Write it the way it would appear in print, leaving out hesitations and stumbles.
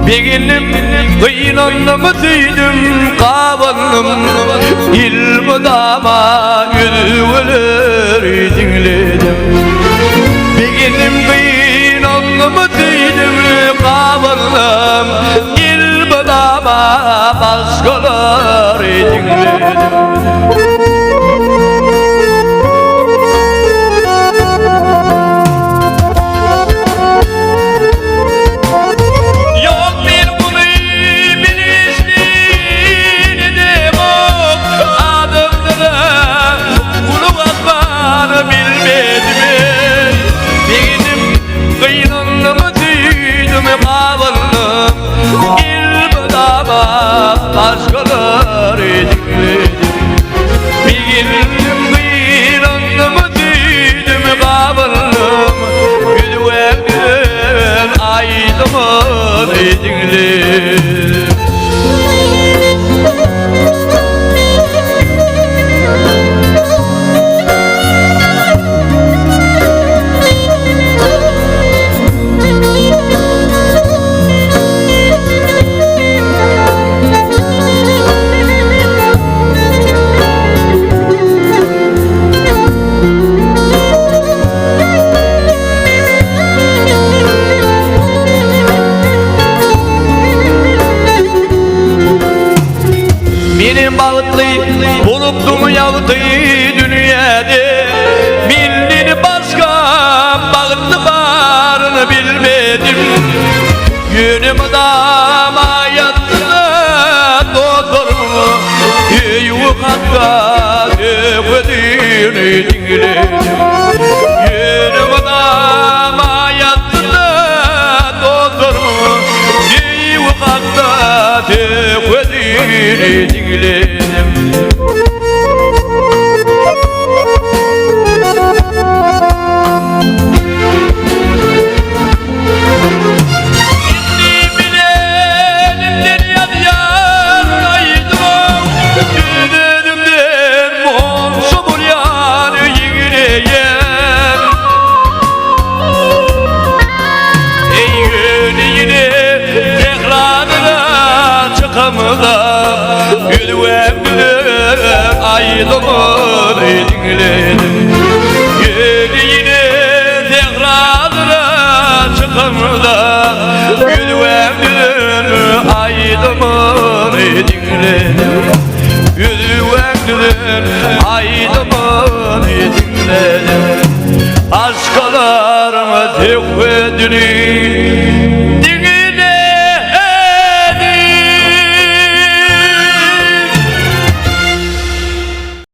Beginim kıyınanımı tüydüm kavalım İlmi dama yüzüveleri dinledim Beginim kıyınanımı tüydüm kavalım İlmi dama başkaları dinledim Başkaları dinledim Bilginim kıyılanımı tüydüm kabalım Güdüvekten aydımı dinledim Benim bağıtlı buluptum yağıtı dünyada Millini başka bağıtlı barını bilmedim Yönüm dama yattığına doktorumu Yukarıda döküdüğünü dinledim Yönüm dama yattığına doktorumu Yukarıda döküdüğünü dinledim Güdüvekten aydımı dinledim Yine tekrarına çıkamda Güdüvekten aydımı dinledim Güdüvekten aydımı dinledim Aşkalarımı tek ve